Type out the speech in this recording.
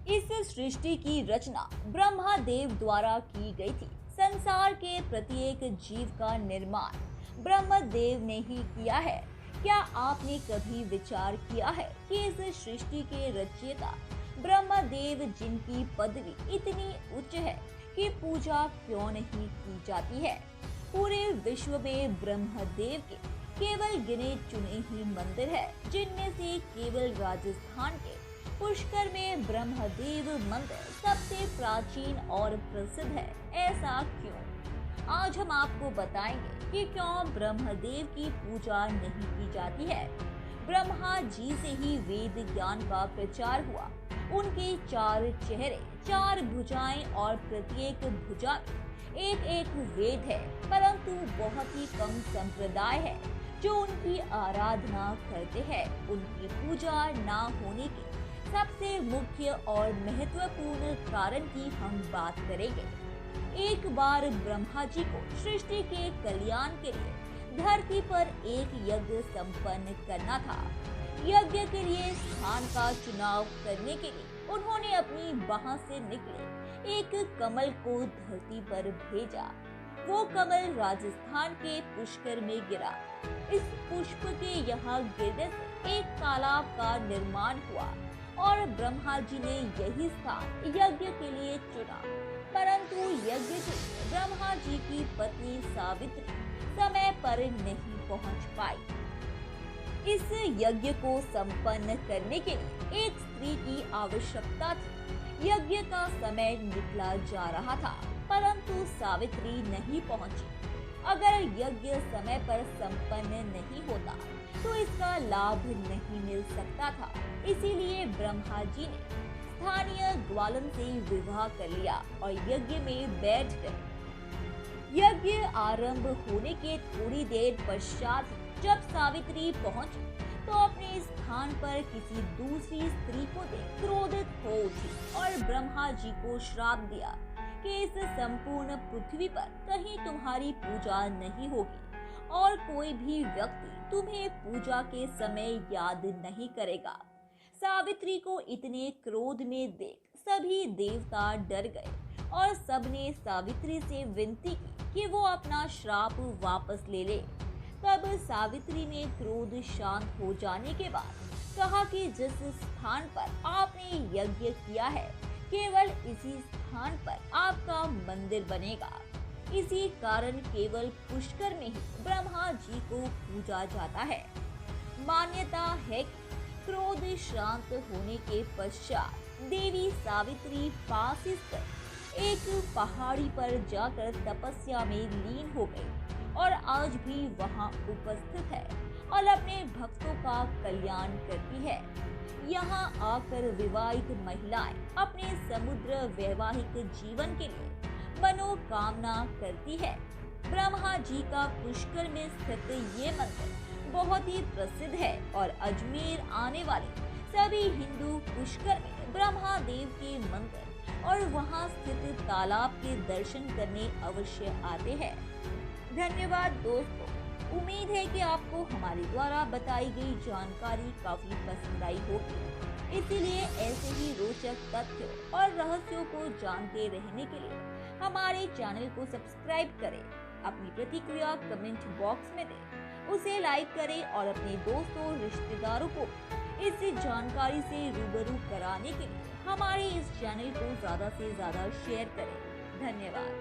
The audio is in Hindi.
इस सृष्टि की रचना ब्रह्मा देव द्वारा की गई थी। संसार के प्रत्येक जीव का निर्माण ब्रह्म देव ने ही किया है। क्या आपने कभी विचार किया है कि इस सृष्टि के रचयिता ब्रह्म देव, जिनकी पदवी इतनी उच्च है कि पूजा क्यों नहीं की जाती है? पूरे विश्व में ब्रह्म देव के केवल गिने चुने ही मंदिर है, जिनमें से केवल राजस्थान के पुष्कर में ब्रह्मदेव मंदिर सबसे प्राचीन और प्रसिद्ध है। ऐसा क्यों? आज हम आपको बताएंगे कि क्यों ब्रह्मदेव की पूजा नहीं की जाती है। ब्रह्मा जी से ही वेद ज्ञान का प्रचार हुआ। उनके 4 चेहरे, 4 भुजाएं और प्रत्येक भुजा में एक एक वेद है, परंतु बहुत ही कम संप्रदाय है जो उनकी आराधना करते हैं। उनकी पूजा ना होने के सबसे मुख्य और महत्वपूर्ण कारण की हम बात करेंगे। एक बार ब्रह्मा जी को सृष्टि के कल्याण के लिए धरती पर एक यज्ञ संपन्न करना था। यज्ञ के लिए स्थान का चुनाव करने के लिए उन्होंने अपनी बाह से निकले एक कमल को धरती पर भेजा। वो कमल राजस्थान के पुष्कर में गिरा। इस पुष्प के यहाँ गिरने से एक तालाब का निर्माण हुआ और ब्रह्मा जी ने यही स्थान यज्ञ के लिए चुना। परंतु यज्ञ के लिए ब्रह्मा जी की पत्नी सावित्री समय पर नहीं पहुंच पाई। इस यज्ञ को संपन्न करने के लिए एक स्त्री की आवश्यकता थी। यज्ञ का समय निकला जा रहा था, परंतु सावित्री नहीं पहुंची। अगर यज्ञ समय पर संपन्न नहीं होता तो इसका लाभ नहीं मिल सकता था। इसीलिए ब्रह्मा जी ने स्थानीय ग्वालन से विवाह कर लिया और यज्ञ में बैठ गए। यज्ञ आरंभ होने के थोड़ी देर पश्चात जब सावित्री पहुंची तो अपने स्थान पर किसी दूसरी स्त्री को देख क्रोधित हो उठी और ब्रह्मा जी को श्राप दिया कि इस संपूर्ण पृथ्वी पर कहीं तुम्हारी पूजा नहीं होगी और कोई भी व्यक्ति तुम्हें पूजा के समय याद नहीं करेगा। सावित्री को इतने क्रोध में देख सभी देवता डर गए और सबने सावित्री से विनती की कि वो अपना श्राप वापस ले ले। तब सावित्री ने क्रोध शांत हो जाने के बाद कहा कि जिस स्थान पर आपने यज्ञ किया है, केवल इसी स्थान पर आपका मंदिर बनेगा। इसी कारण केवल पुष्कर में ही ब्रह्मा जी को पूजा जाता है। मान्यता है कि क्रोध शांत होने के पश्चात देवी सावित्री पास स्थित एक पहाड़ी पर जाकर तपस्या में लीन हो गई और आज भी वहां उपस्थित है और अपने भक्तों का कल्याण करती है। यहाँ आकर विवाहित महिलाएं अपने समुद्र वैवाहिक जीवन के लिए मनोकामना करती है। ब्रह्मा जी का पुष्कर में स्थित ये मंदिर बहुत ही प्रसिद्ध है और अजमेर आने वाले सभी हिंदू पुष्कर में ब्रह्मा देव के मंदिर और वहाँ स्थित तालाब के दर्शन करने अवश्य आते हैं। धन्यवाद दोस्तों। उम्मीद है कि आपको हमारे द्वारा बताई गई जानकारी काफी पसंद आई होगी। इसीलिए ऐसे ही रोचक तथ्यों और रहस्यों को जानते रहने के लिए हमारे चैनल को सब्सक्राइब करें। अपनी प्रतिक्रिया कमेंट बॉक्स में दें, उसे लाइक करें और अपने दोस्तों रिश्तेदारों को इस जानकारी से रूबरू कराने के लिए हमारे इस चैनल को ज्यादा से ज्यादा शेयर करें। धन्यवाद।